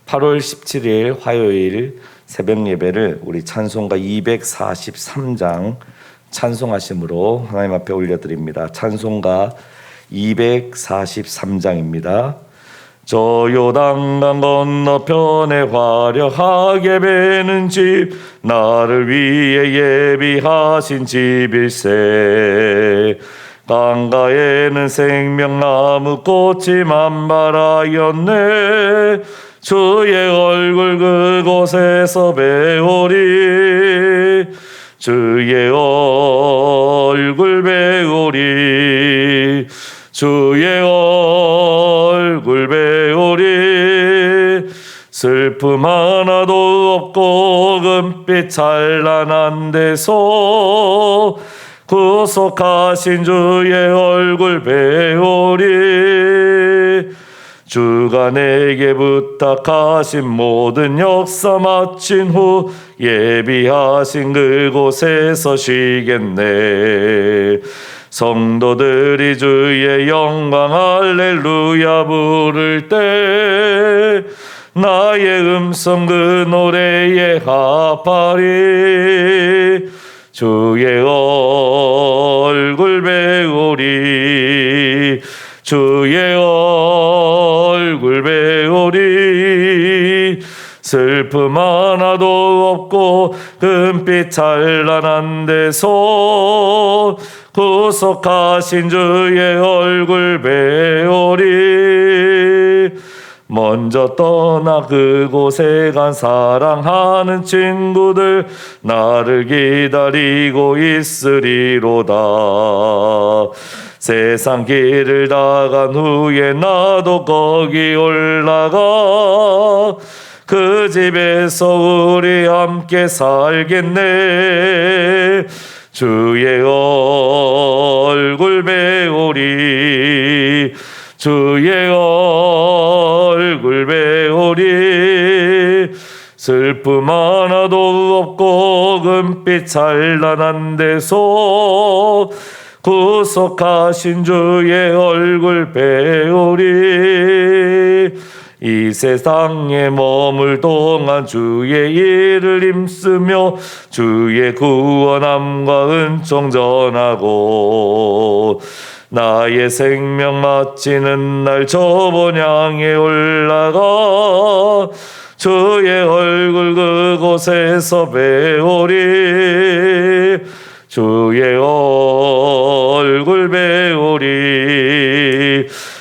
8월 17일 화요일 새벽 예배를 우리 찬송가 243장 찬송하심으로 하나님 앞에 올려드립니다. 찬송가 243장입니다. 저 요단강 건너편에 화려하게 베는 집, 나를 위해 예비하신 집일세. 강가에는 생명나무 꽃이 만발하였네. 주의 얼굴 그곳에서 배우리. 주의 얼굴 배우리. 주의 얼굴 배우리. 슬픔 하나도 없고 금빛 찬란한 데서 구속하신 주의 얼굴 배우리. 주가 내게 부탁하신 모든 역사 마친 후 예비하신 그곳에서 쉬겠네. 성도들이 주의 영광 할렐루야 부를 때 나의 음성 그 노래에 합하리. 주의 얼굴 배우리. 주의 얼굴 배우리. 슬픔 하나도 없고 금빛 찬란한 데서 구속하신 주의 얼굴 배우리. 먼저 떠나 그곳에 간 사랑하는 친구들 나를 기다리고 있으리로다. 세상 길을 다 간 후에 나도 거기 올라가 그 집에서 우리 함께 살겠네. 주의 얼굴 배우리. 주의 얼굴 배우리. 슬픔 하나도 없고 금빛 찬란한 데서 구속하신 주의 얼굴 배우리. 이 세상에 머물 동안 주의 일을 힘쓰며 주의 구원함과 은총 전하고 나의 생명 마치는 날 저 본향에 올라가 주의 얼굴 그곳에서 배우리. 주의 얼굴 배우리.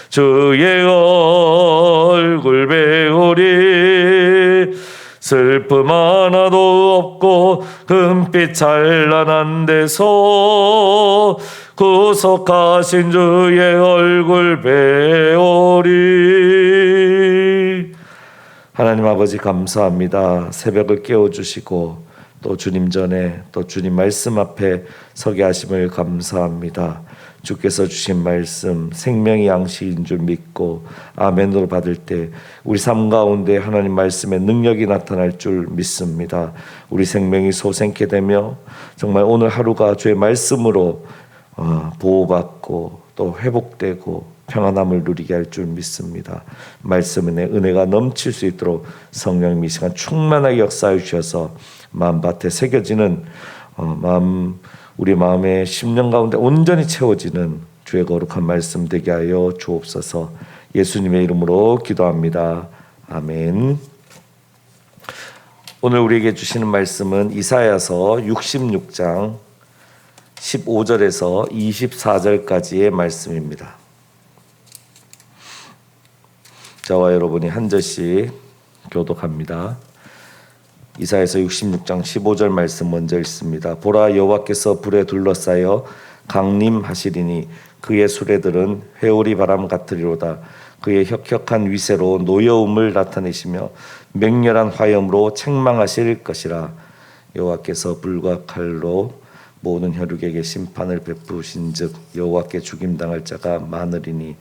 주의 얼굴 배우리. 슬픔 하나도 없고 금빛 찬란한 데서 구속하신 주의 얼굴 배우리. 하나님 아버지 감사합니다. 새벽을 깨워주시고 또 주님 전에 또 주님 말씀 앞에 서게 하심을 감사합니다. 주께서 주신 말씀 생명의 양식인 줄 믿고 아멘으로 받을 때 우리 삶 가운데 하나님 말씀의 능력이 나타날 줄 믿습니다. 우리 생명이 소생케 되며 정말 오늘 하루가 주의 말씀으로 보호받고 또 회복되고 평안함을 누리게 할 줄 믿습니다. 말씀의 은혜가 넘칠 수 있도록 성령님 이 시간 충만하게 역사해 주셔서 마음밭에 새겨지는 우리 마음의 심령 가운데 온전히 채워지는 주의 거룩한 말씀 되게 하여 주옵소서. 예수님의 이름으로 기도합니다. 아멘. 오늘 우리에게 주시는 말씀은 이사야서 66장 15절에서 24절까지의 말씀입니다. 저와 여러분이 한 절씩 교독합니다. 이사야서 66장 15절 말씀 먼저 읽습니다. 보라, 여호와께서 불에 둘러싸여 강림하시리니 그의 수레들은 회오리 바람 같으리로다. 그의 혁혁한 위세로 노여움을 나타내시며 맹렬한 화염으로 책망하실 것이라. 여호와께서 불과 칼로 모든 혈육에게 심판을 베푸신즉 여호와께 죽임당할 자가 많으리니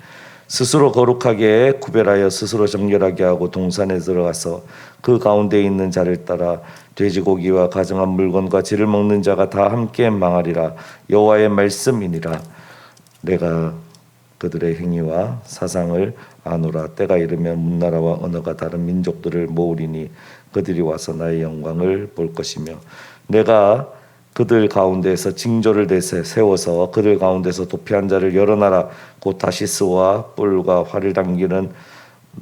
스스로 거룩하게 구별하여 스스로 정결하게 하고 동산에 들어가서 그 가운데 있는 자를 따라 돼지고기와 가증한 물건과 쥐를 먹는 자가 다 함께 망하리라. 여호와의 말씀이니라. 내가 그들의 행위와 사상을 아노라. 때가 이르면 문나라와 언어가 다른 민족들을 모으리니 그들이 와서 나의 영광을 볼 것이며 내가 그들 가운데에서 징조를 세워서 그들 가운데서 도피한 자를 여러 나라 곧 다시스와 뿔과 활을 당기는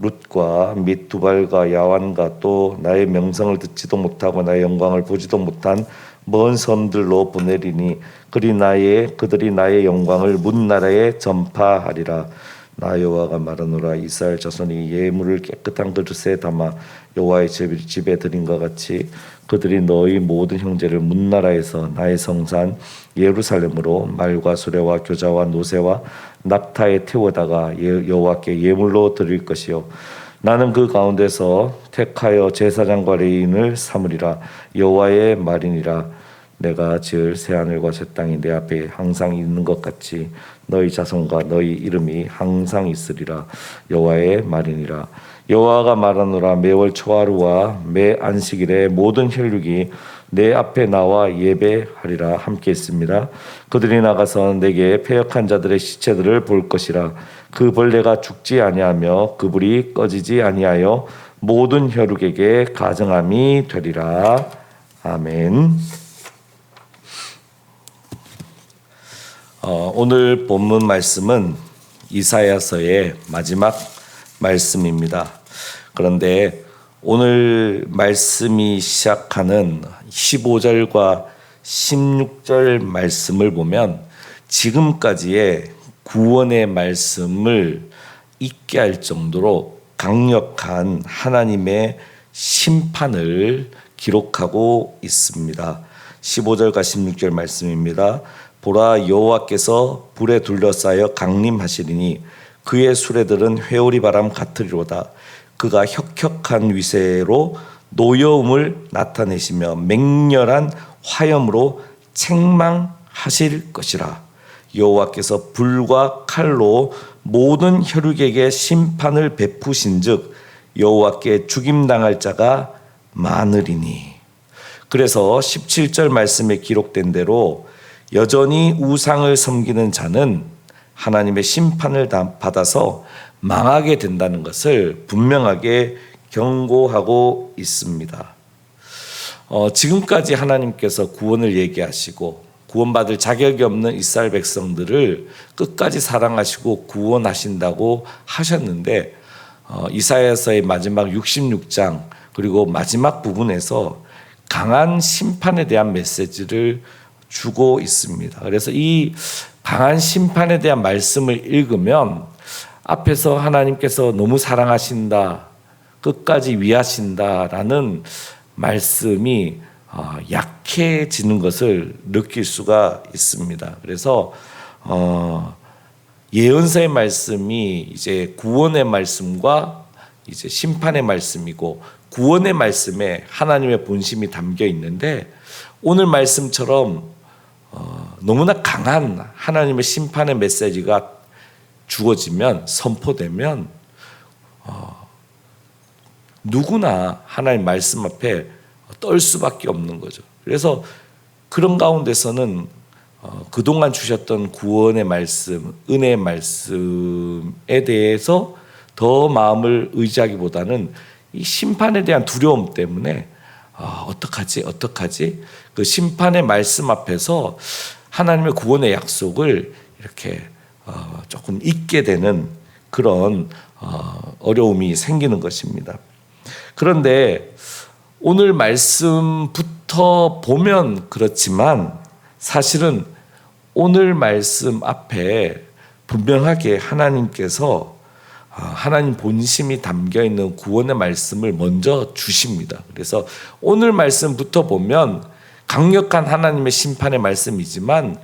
룻과 및 두발과 야완과 또 나의 명성을 듣지도 못하고 나의 영광을 보지도 못한 먼 섬들로 보내리니 그들이 나의 영광을 문 나라에 전파하리라. 나 여호와가 말하노라. 이스라엘 자손이 예물을 깨끗한 그릇에 담아 여호와의 집에 드린과 같이 그들이 너희 모든 형제를 문 나라에서 나의 성산 예루살렘으로 말과 수레와 교자와 노새와 낙타에 태워다가 여호와께 예물로 드릴 것이요 나는 그 가운데서 택하여 제사장과 레위인을 삼으리라. 여호와의 말이니라. 내가 지을 새 하늘과 새 땅이 내 앞에 항상 있는 것 같이 너희 자손과 너희 이름이 항상 있으리라. 여호와의 말이니라. 여호와가 말하노라. 매월 초하루와 매 안식일에 모든 혈육이 내 앞에 나와 예배하리라. 함께 있습니다. 그들이 나가서 내게 패역한 자들의 시체들을 볼 것이라. 그 벌레가 죽지 아니하며 그 불이 꺼지지 아니하여 모든 혈육에게 가증함이 되리라. 아멘. 오늘 본문 말씀은 이사야서의 마지막 말씀입니다. 그런데 오늘 말씀이 시작하는 15절과 16절 말씀을 보면 지금까지의 구원의 말씀을 잊게 할 정도로 강력한 하나님의 심판을 기록하고 있습니다. 15절과 16절 말씀입니다. 보라, 여호와께서 불에 둘러싸여 강림하시리니 그의 수레들은 회오리 바람 같으리로다. 그가 혁혁한 위세로 노여움을 나타내시며 맹렬한 화염으로 책망하실 것이라. 여호와께서 불과 칼로 모든 혈육에게 심판을 베푸신즉 여호와께 죽임당할 자가 많으리니. 그래서 17절 말씀에 기록된 대로 여전히 우상을 섬기는 자는 하나님의 심판을 받아서 망하게 된다는 것을 분명하게 경고하고 있습니다. 지금까지 하나님께서 구원을 얘기하시고 구원받을 자격이 없는 이스라엘 백성들을 끝까지 사랑하시고 구원하신다고 하셨는데 이사야서의 마지막 66장 그리고 마지막 부분에서 강한 심판에 대한 메시지를 주고 있습니다. 그래서 이 강한 심판에 대한 말씀을 읽으면 앞에서 하나님께서 너무 사랑하신다, 끝까지 위하신다라는 말씀이 약해지는 것을 느낄 수가 있습니다. 그래서 예언서의 말씀이 이제 구원의 말씀과 이제 심판의 말씀이고 구원의 말씀에 하나님의 본심이 담겨 있는데 오늘 말씀처럼 너무나 강한 하나님의 심판의 메시지가 주어지면 선포되면 누구나 하나님 말씀 앞에 떨 수밖에 없는 거죠. 그래서 그런 가운데서는 그동안 주셨던 구원의 말씀, 은혜의 말씀에 대해서 더 마음을 의지하기보다는 이 심판에 대한 두려움 때문에 어떡하지? 그 심판의 말씀 앞에서 하나님의 구원의 약속을 이렇게 조금 잊게 되는 그런 어려움이 생기는 것입니다. 그런데 오늘 말씀부터 보면 그렇지만 사실은 오늘 말씀 앞에 분명하게 하나님께서 하나님 본심이 담겨 있는 구원의 말씀을 먼저 주십니다. 그래서 오늘 말씀부터 보면 강력한 하나님의 심판의 말씀이지만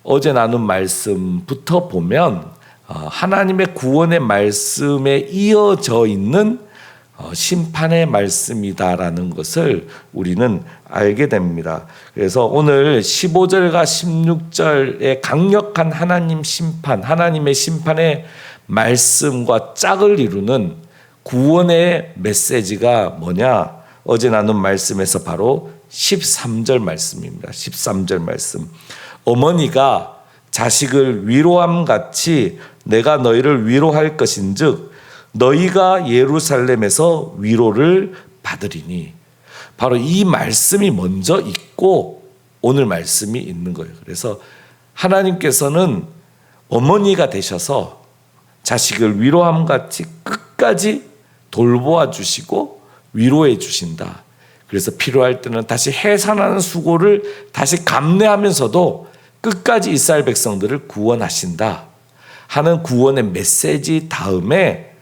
어제 나눈 말씀부터 보면 하나님의 구원의 말씀에 이어져 있는 심판의 말씀이다라는 것을 우리는 알게 됩니다. 그래서 오늘 15절과 16절의 강력한 하나님 심판, 하나님의 심판의 말씀과 짝을 이루는 구원의 메시지가 뭐냐? 어제 나눈 말씀에서 바로 13절 말씀입니다. 13절 말씀. 어머니가 자식을 위로함 같이 내가 너희를 위로할 것인즉 너희가 예루살렘에서 위로를 받으리니. 바로 이 말씀이 먼저 있고 오늘 말씀이 있는 거예요. 그래서 하나님께서는 어머니가 되셔서 자식을 위로함 같이 끝까지 돌보아 주시고 위로해 주신다. 그래서 필요할 때는 다시 해산하는 수고를 다시 감내하면서도 끝까지 이스라엘 백성들을 구원하신다 하는 구원의 메시지 다음에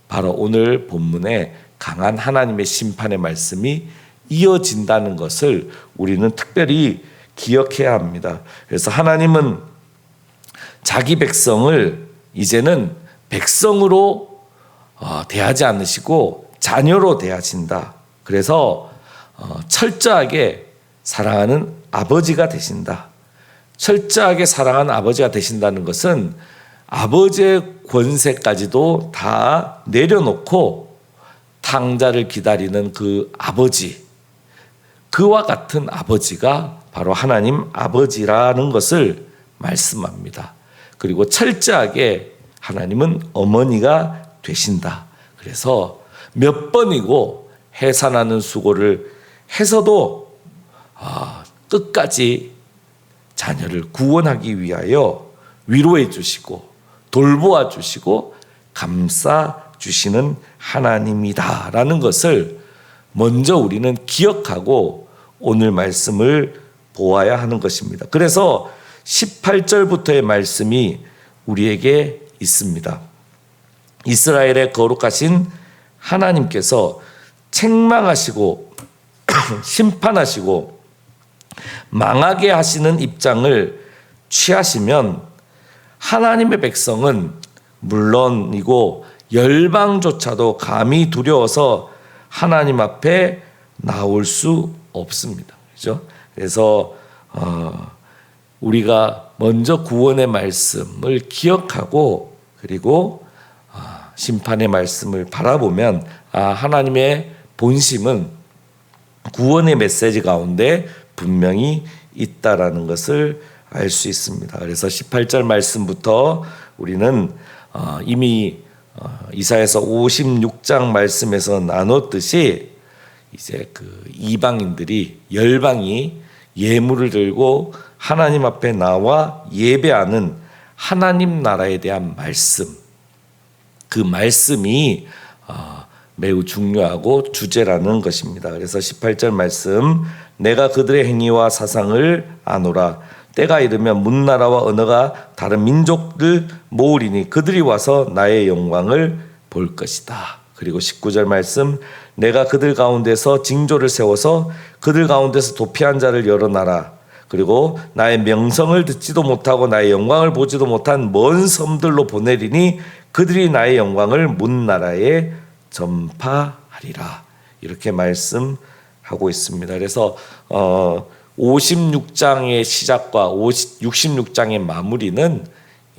바로 오늘 본문에 강한 하나님의 심판의 말씀이 이어진다는 것을 우리는 특별히 기억해야 합니다. 그래서 하나님은 자기 백성을 이제는 백성으로 대하지 않으시고 자녀로 대하신다. 그래서 철저하게 사랑하는 아버지가 되신다. 철저하게 사랑하는 아버지가 되신다는 것은 아버지의 권세까지도 다 내려놓고 탕자를 기다리는 그 아버지, 그와 같은 아버지가 바로 하나님 아버지라는 것을 말씀합니다. 그리고 철저하게 하나님은 어머니가 되신다. 그래서 몇 번이고 해산하는 수고를 해서도 끝까지 자녀를 구원하기 위하여 위로해 주시고 돌보아 주시고 감싸 주시는 하나님이다라는 것을 먼저 우리는 기억하고 오늘 말씀을 보아야 하는 것입니다. 그래서 18절부터의 말씀이 우리에게 있습니다. 이스라엘의 거룩하신 하나님께서 책망하시고 심판하시고 망하게 하시는 입장을 취하시면 하나님의 백성은 물론이고 열방조차도 감히 두려워서 하나님 앞에 나올 수 없습니다. 그렇죠? 그래서 우리가 먼저 구원의 말씀을 기억하고 그리고 심판의 말씀을 바라보면 하나님의 본심은 구원의 메시지 가운데 분명히 있다라는 것을 알 수 있습니다. 그래서 18절 말씀부터 우리는 이미 이사야서 56장 말씀에서 나눴듯이 이제 그 이방인들이 열방이 예물을 들고 하나님 앞에 나와 예배하는 하나님 나라에 대한 말씀, 그 말씀이 매우 중요하고 주제라는 것입니다. 그래서 18절 말씀, 내가 그들의 행위와 사상을 아노라. 때가 이르면 문나라와 언어가 다른 민족들 모으리니 그들이 와서 나의 영광을 볼 것이다. 그리고 19절 말씀, 내가 그들 가운데서 징조를 세워서 그들 가운데서 도피한 자를 열어놔라. 그리고 나의 명성을 듣지도 못하고 나의 영광을 보지도 못한 먼 섬들로 보내리니 그들이 나의 영광을 문나라에 전파하리라. 이렇게 말씀하고 있습니다. 그래서 56장의 시작과 66장의 마무리는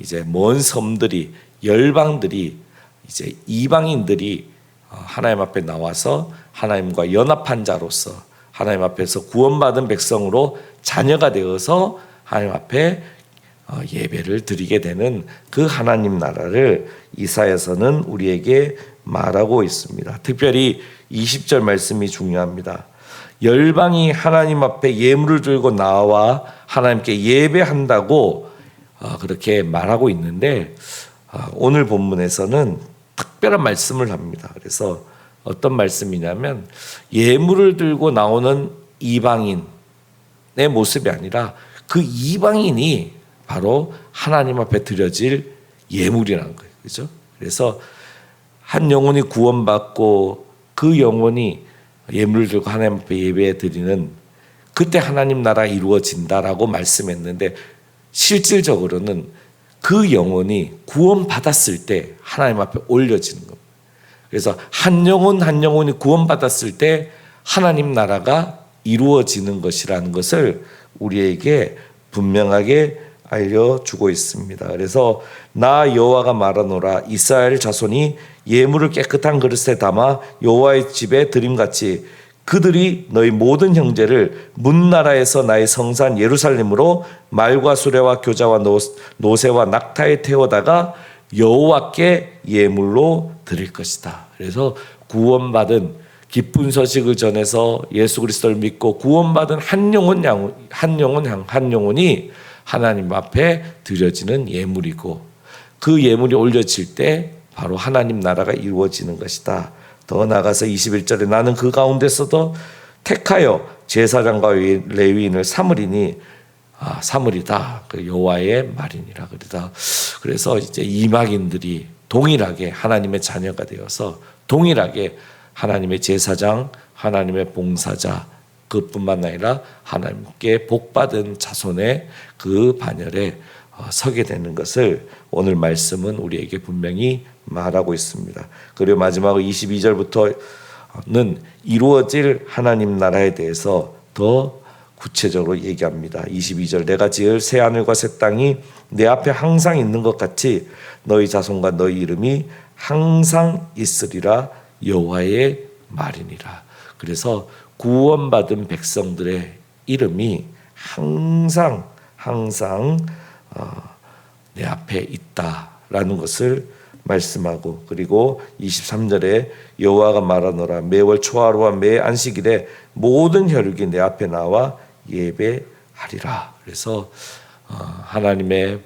이제 먼 섬들이 열방들이 이제 이방인들이 하나님 앞에 나와서 하나님과 연합한 자로서 하나님 앞에서 구원받은 백성으로 자녀가 되어서 하나님 앞에 예배를 드리게 되는 그 하나님 나라를 이사야서는 우리에게 말하고 있습니다. 특별히 20절 말씀이 중요합니다. 열방이 하나님 앞에 예물을 들고 나와 하나님께 예배한다고 그렇게 말하고 있는데 오늘 본문에서는 특별한 말씀을 합니다. 그래서 어떤 말씀이냐면 예물을 들고 나오는 이방인의 모습이 아니라 그 이방인이 바로 하나님 앞에 드려질 예물이라는 거예요. 그렇죠? 그래서 한 영혼이 구원받고 그 영혼이 예물을 들고 하나님 앞에 예배 드리는 그때 하나님 나라 이루어진다라고 말씀했는데 실질적으로는 그 영혼이 구원받았을 때 하나님 앞에 올려지는 겁니다. 그래서 한 영혼 한 영혼이 구원받았을 때 하나님 나라가 이루어지는 것이라는 것을 우리에게 분명하게 알려주고 있습니다. 그래서 나 여호와가 말하노라. 이스라엘 자손이 예물을 깨끗한 그릇에 담아 여호와의 집에 드림같이 그들이 너희 모든 형제를 문나라에서 나의 성산 예루살렘으로 말과 수레와 교자와 노새와 낙타에 태워다가 여호와께 예물로 드릴 것이다. 그래서 구원받은 기쁜 소식을 전해서 예수 그리스도를 믿고 구원받은 한 영혼이 하나님 앞에 드려지는 예물이고, 그 예물이 올려질 때 바로 하나님 나라가 이루어지는 것이다. 더 나아가서 21절에 나는 그 가운데서도 택하여 제사장과 레위인을 삼으리니 삼으리다. 그 여호와의 말이니라. 그래서 이제 이방인들이 동일하게 하나님의 자녀가 되어서 동일하게 하나님의 제사장, 하나님의 봉사자, 그뿐만 아니라 하나님께 복받은 자손의 그 반열에 서게 되는 것을 오늘 말씀은 우리에게 분명히 말하고 있습니다. 그리고 마지막으로 22절부터는 이루어질 하나님 나라에 대해서 더 구체적으로 얘기합니다. 22절 내가 지을 새 하늘과 새 땅이 내 앞에 항상 있는 것 같이 너희 자손과 너희 이름이 항상 있으리라 여호와의 말이니라. 그래서 구원받은 백성들의 이름이 항상 내 앞에 있다라는 것을 말씀하고, 그리고 23절에 여호와가 말하노라 매월 초하루와 매 안식일에 모든 혈육이 내 앞에 나와 예배하리라. 그래서 하나님의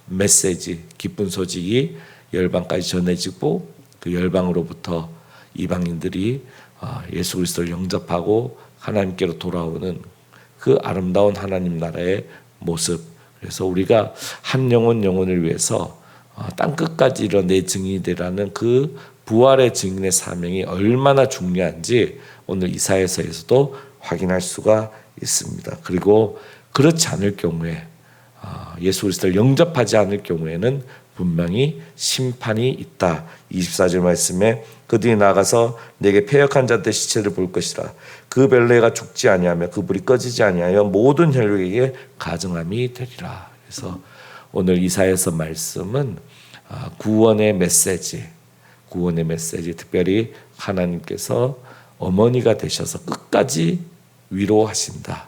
메시지, 기쁜 소식이 열방까지 전해지고 그 열방으로부터 이방인들이 예수 그리스도를 영접하고 하나님께로 돌아오는 그 아름다운 하나님 나라의 모습. 그래서 우리가 한 영혼을 위해서 땅끝까지 이뤄 내 증인이 되라는 그 부활의 증인의 사명이 얼마나 중요한지 오늘 이사야서에서도 확인할 수가 있습니다. 그리고 그렇지 않을 경우에 예수 그리스도를 영접하지 않을 경우에는 분명히 심판이 있다. 24절 말씀에 그들이 나가서 내게 패역한 자들의 시체를 볼 것이라. 그 벨레가 죽지 아니하며 그 불이 꺼지지 아니하여 모든 혈육에게 가증함이 되리라. 그래서 오늘 이사야서 말씀은 구원의 메시지, 특별히 하나님께서 어머니가 되셔서 끝까지 위로하신다.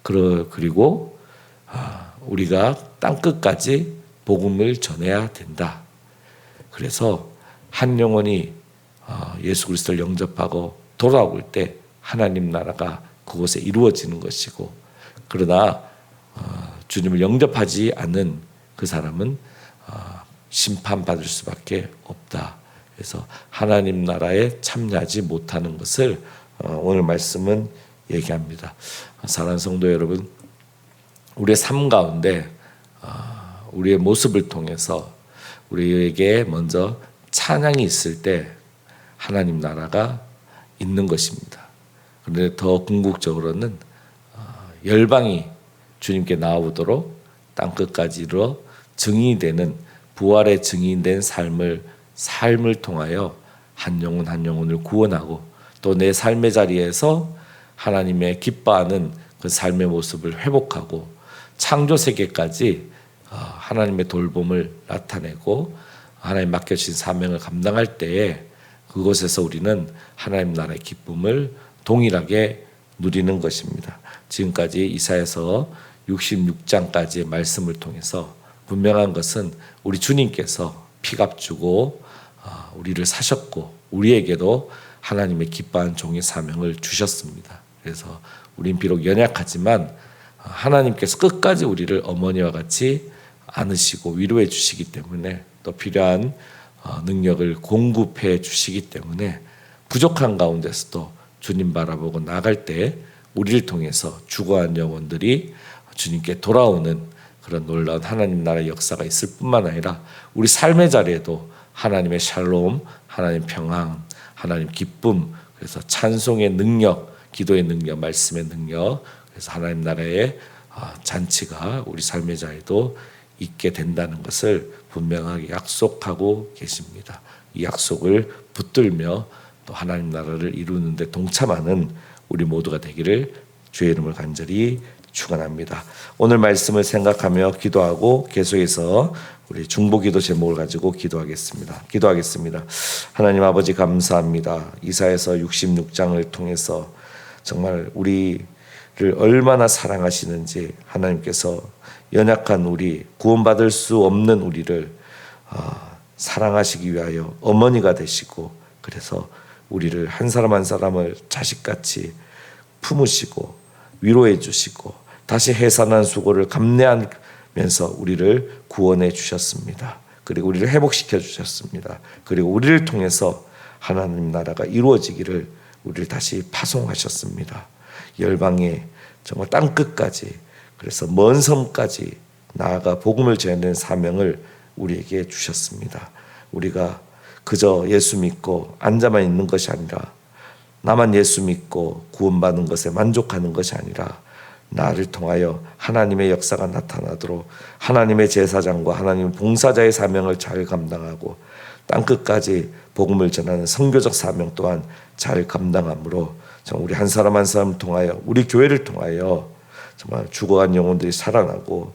그리고 우리가 땅끝까지 복음을 전해야 된다. 그래서 한 영혼이 예수 그리스도를 영접하고 돌아올 때 하나님 나라가 그곳에 이루어지는 것이고, 그러나 주님을 영접하지 않는 그 사람은 심판받을 수밖에 없다. 그래서 하나님 나라에 참여하지 못하는 것을 오늘 말씀은 얘기합니다. 사랑하는 성도 여러분, 우리의 삶 가운데 우리의 모습을 통해서 우리에게 먼저 찬양이 있을 때 하나님 나라가 있는 것입니다. 그런데 더 궁극적으로는 열방이 주님께 나아오도록 땅끝까지 이르러 증인이 되는 부활의 증인된 삶을 통하여 한 영혼을 구원하고 또 내 삶의 자리에서 하나님의 기뻐하는 그 삶의 모습을 회복하고 창조 세계까지 하나님의 돌봄을 나타내고 하나님 맡겨주신 사명을 감당할 때에 그곳에서 우리는 하나님 나라의 기쁨을 동일하게 누리는 것입니다. 지금까지 이사야서 66장까지의 말씀을 통해서 분명한 것은 우리 주님께서 피값주고 우리를 사셨고 우리에게도 하나님의 기뻐한 종의 사명을 주셨습니다. 그래서 우린 비록 연약하지만 하나님께서 끝까지 우리를 어머니와 같이 안으시고 위로해 주시기 때문에 또 필요한 능력을 공급해 주시기 때문에 부족한 가운데서도 주님 바라보고 나갈 때 우리를 통해서 죽어간 영혼들이 주님께 돌아오는 그런 놀라운 하나님 나라의 역사가 있을 뿐만 아니라 우리 삶의 자리에도 하나님의 샬롬, 하나님 평강, 하나님 기쁨, 그래서 찬송의 능력, 기도의 능력, 말씀의 능력, 그래서 하나님 나라의 잔치가 우리 삶의 자리에도 있게 된다는 것을 분명하게 약속하고 계십니다. 이 약속을 붙들며 또 하나님 나라를 이루는 데 동참하는 우리 모두가 되기를 주의 이름을 간절히 축원합니다. 오늘 말씀을 생각하며 기도하고 계속해서 우리 중보기도 제목을 가지고 기도하겠습니다. 하나님 아버지 감사합니다. 이사야서 66장을 통해서 정말 우리를 얼마나 사랑하시는지 하나님께서 연약한 우리, 구원받을 수 없는 우리를 사랑하시기 위하여 어머니가 되시고, 그래서 우리를 한 사람 한 사람을 자식같이 품으시고 위로해 주시고 다시 해산한 수고를 감내하면서 우리를 구원해 주셨습니다. 그리고 우리를 회복시켜 주셨습니다. 그리고 우리를 통해서 하나님 나라가 이루어지기를 우리를 다시 파송하셨습니다. 열방에 정말 땅끝까지, 그래서 먼 섬까지 나아가 복음을 전하는 사명을 우리에게 주셨습니다. 우리가 그저 예수 믿고 앉아만 있는 것이 아니라, 나만 예수 믿고 구원받는 것에 만족하는 것이 아니라 나를 통하여 하나님의 역사가 나타나도록 하나님의 제사장과 하나님의 봉사자의 사명을 잘 감당하고 땅끝까지 복음을 전하는 선교적 사명 또한 잘 감당함으로 정말 우리 한 사람 한 사람을 통하여, 우리 교회를 통하여 정말 죽어간 영혼들이 살아나고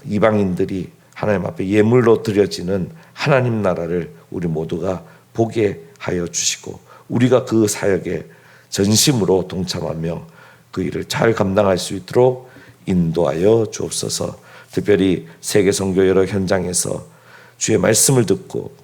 이방인들이 하나님 앞에 예물로 드려지는 하나님 나라를 우리 모두가 보게 하여 주시고, 우리가 그 사역에 전심으로 동참하며 그 일을 잘 감당할 수 있도록 인도하여 주옵소서. 특별히 세계 선교 여러 현장에서 주의 말씀을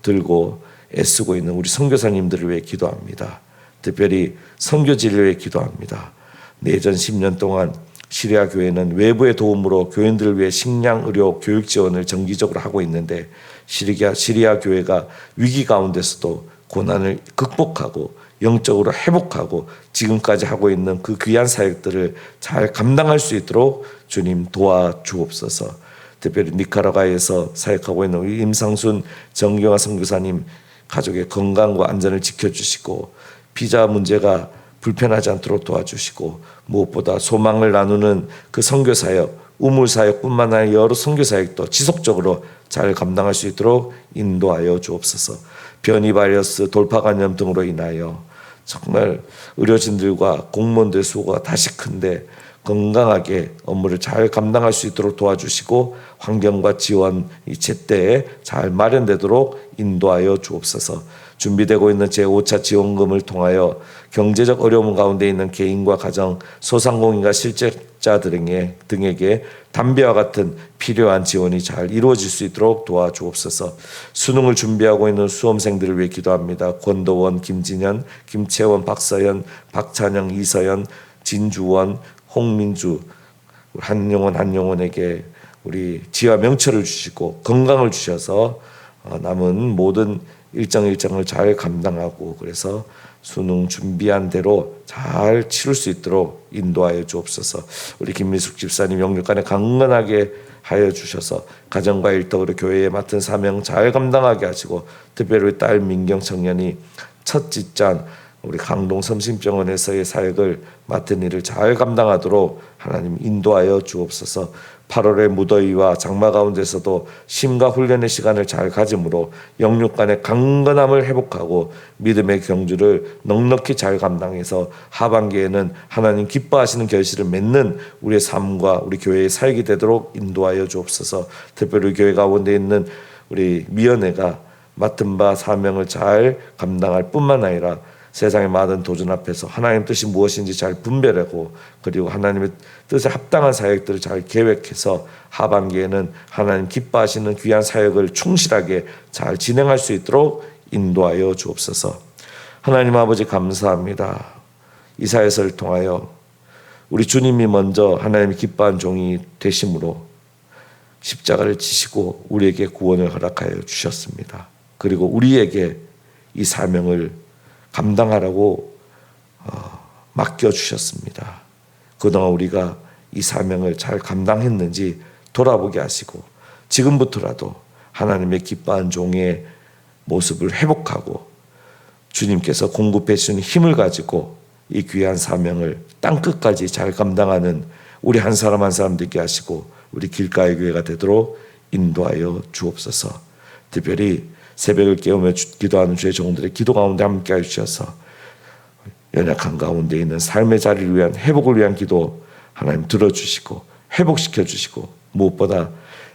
들고 애쓰고 있는 우리 선교사님들을 위해 기도합니다. 특별히 선교지를 위해 기도합니다. 내전 10년 동안 시리아 교회는 외부의 도움으로 교인들을 위해 식량, 의료, 교육 지원을 정기적으로 하고 있는데, 시리아 교회가 위기 가운데서도 고난을 극복하고 영적으로 회복하고 지금까지 하고 있는 그 귀한 사역들을 잘 감당할 수 있도록 주님 도와주옵소서. 특별히 니카라과에서 사역하고 있는 우리 임상순 정경화 선교사님 가족의 건강과 안전을 지켜주시고, 비자 문제가 불편하지 않도록 도와주시고, 무엇보다 소망을 나누는 그 선교사역, 우물사역뿐만 아니라 여러 선교사역도 지속적으로 잘 감당할 수 있도록 인도하여 주옵소서. 변이 바이러스, 돌파 감염 등으로 인하여 정말 의료진들과 공무원들의 수고가 다시 큰데 건강하게 업무를 잘 감당할 수 있도록 도와주시고, 환경과 지원 제때에 잘 마련되도록 인도하여 주옵소서. 준비되고 있는 제5차 지원금을 통하여 경제적 어려움 가운데 있는 개인과 가정, 소상공인과 실직자 등에게 담배와 같은 필요한 지원이 잘 이루어질 수 있도록 도와주옵소서. 수능을 준비하고 있는 수험생들을 위해 기도합니다. 권도원, 김진현, 김채원, 박서연, 박찬영, 이서연, 진주원, 홍민주, 한영원에게 우리 지와 명철을 주시고 건강을 주셔서 남은 모든 일정을 잘 감당하고, 그래서 수능 준비한 대로 잘 치를 수 있도록 인도하여 주옵소서. 우리 김미숙 집사님 영육간에 강건하게 하여 주셔서 가정과 일덕으로 교회에 맡은 사명 잘 감당하게 하시고, 특별히 딸 민경 청년이 첫 직장 우리 강동 섬신병원에서의 사역을 맡은 일을 잘 감당하도록 하나님 인도하여 주옵소서. 8월의 무더위와 장마 가운데서도 심과 훈련의 시간을 잘 가짐으로 영육간의 강건함을 회복하고 믿음의 경주를 넉넉히 잘 감당해서 하반기에는 하나님 기뻐하시는 결실을 맺는 우리의 삶과 우리 교회의 사역이 되도록 인도하여 주옵소서. 특별히 교회 가운데 있는 우리 미연회가 맡은 바 사명을 잘 감당할 뿐만 아니라 세상의 많은 도전 앞에서 하나님 뜻이 무엇인지 잘 분별하고, 그리고 하나님의 뜻에 합당한 사역들을 잘 계획해서 하반기에는 하나님 기뻐하시는 귀한 사역을 충실하게 잘 진행할 수 있도록 인도하여 주옵소서. 하나님 아버지 감사합니다. 이사야서를 통하여 우리 주님이 먼저 하나님이 기뻐한 종이 되심으로 십자가를 지시고 우리에게 구원을 허락하여 주셨습니다. 그리고 우리에게 이 사명을 감당하라고 맡겨주셨습니다. 그동안 우리가 이 사명을 잘 감당했는지 돌아보게 하시고, 지금부터라도 하나님의 기뻐한 종의 모습을 회복하고 주님께서 공급해 주신 힘을 가지고 이 귀한 사명을 땅끝까지 잘 감당하는 우리 한 사람 한 사람 되게 하시고, 우리 길가의 교회가 되도록 인도하여 주옵소서. 특별히 새벽을 깨우며 기도하는 주의 종들의 기도 가운데 함께해 주셔서 연약한 가운데 있는 삶의 자리를 위한 회복을 위한 기도 하나님 들어주시고 회복시켜 주시고, 무엇보다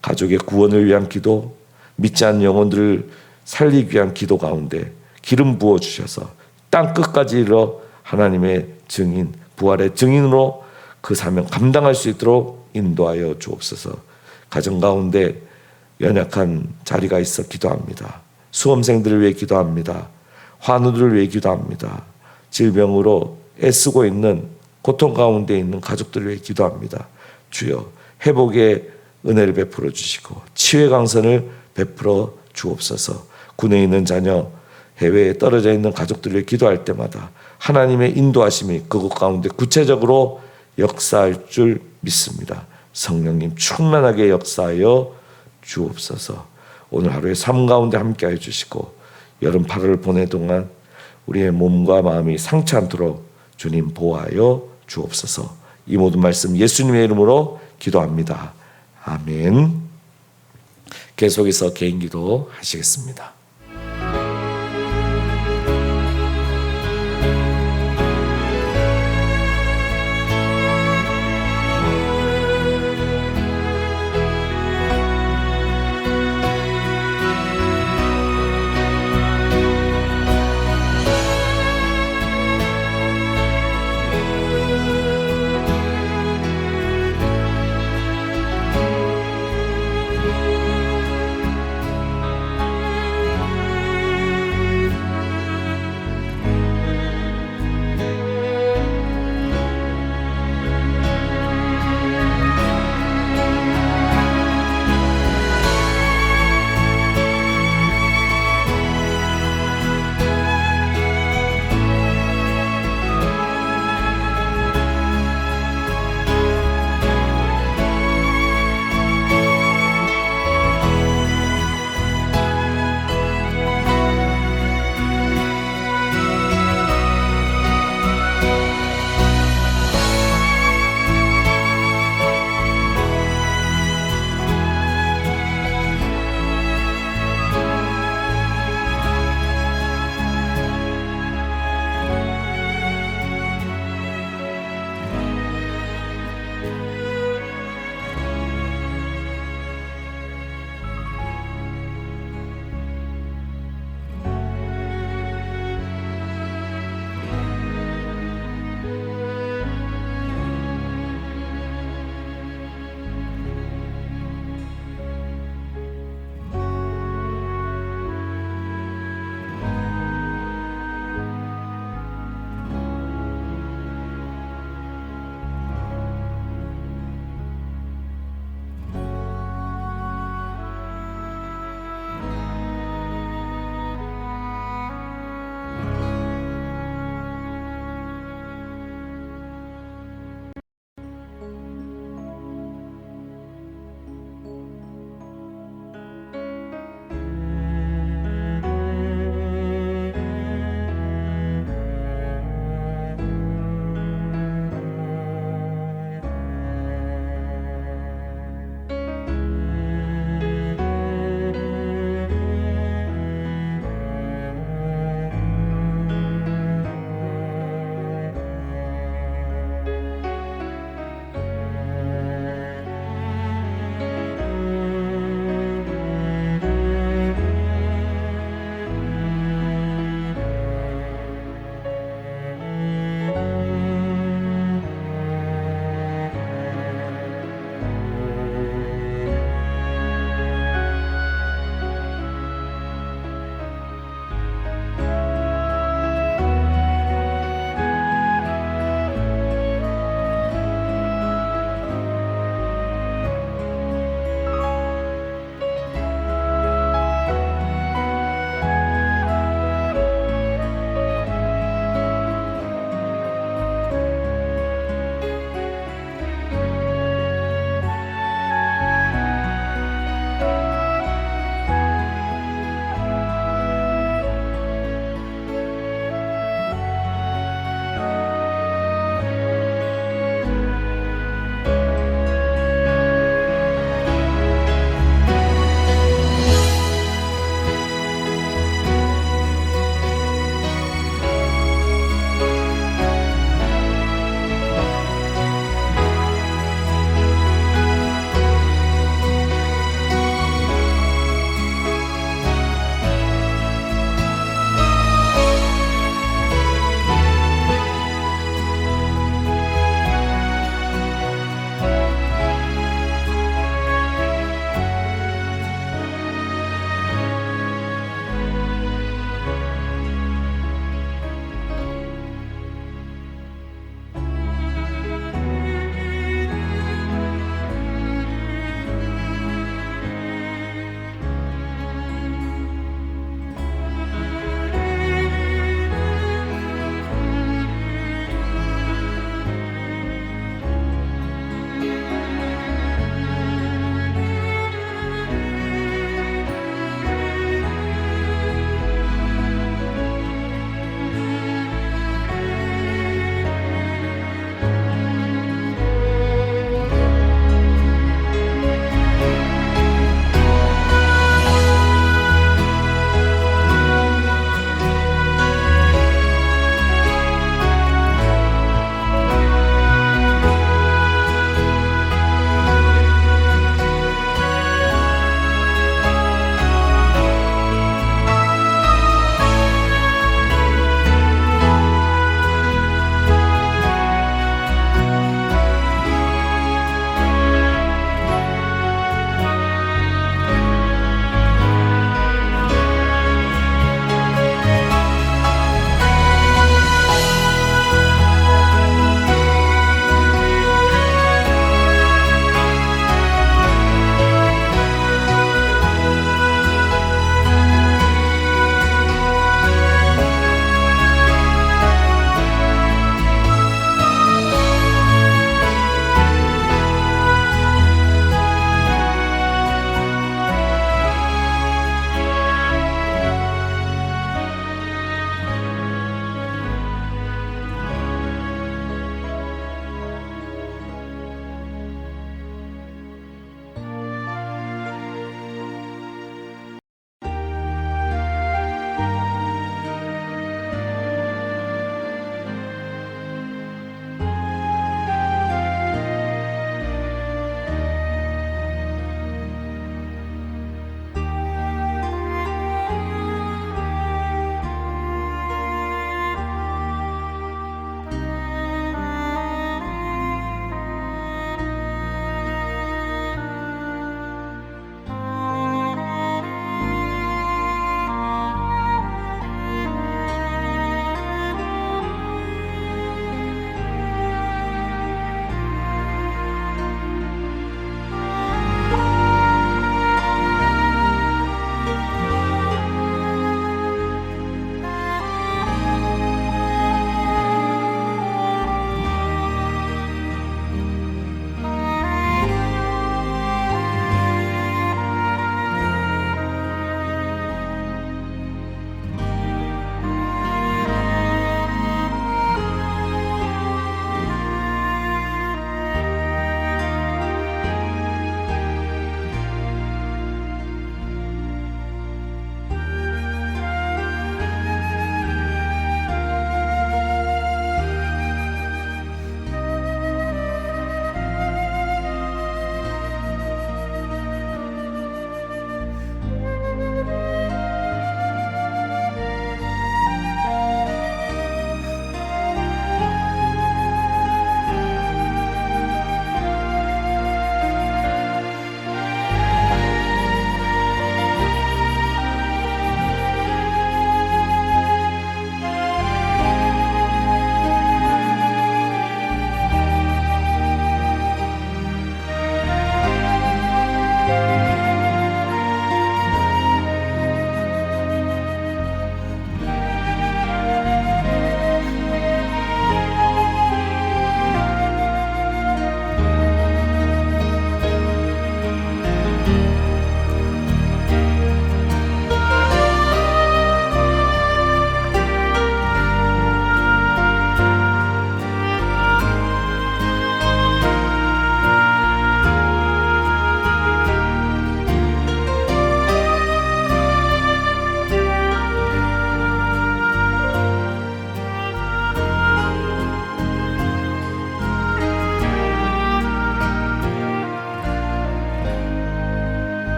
가족의 구원을 위한 기도, 믿지 않는 영혼들을 살리기 위한 기도 가운데 기름 부어 주셔서 땅 끝까지 이르러 하나님의 증인 부활의 증인으로 그 사명 감당할 수 있도록 인도하여 주옵소서. 가정 가운데 연약한 자리가 있어 기도합니다. 수험생들을 위해 기도합니다. 환우들을 위해 기도합니다. 질병으로 애쓰고 있는 고통 가운데 있는 가족들을 위해 기도합니다. 주여 회복의 은혜를 베풀어 주시고 치유의 강선을 베풀어 주옵소서. 군에 있는 자녀, 해외에 떨어져 있는 가족들을 위해 기도할 때마다 하나님의 인도하심이 그곳 가운데 구체적으로 역사할 줄 믿습니다. 성령님 충만하게 역사하여 주옵소서. 오늘 하루의 삶 가운데 함께하여 주시고 여름 8월을 보내 동안 우리의 몸과 마음이 상치 않도록 주님 보호하여 주옵소서. 이 모든 말씀 예수님의 이름으로 기도합니다. 아멘. 계속해서 개인기도 하시겠습니다.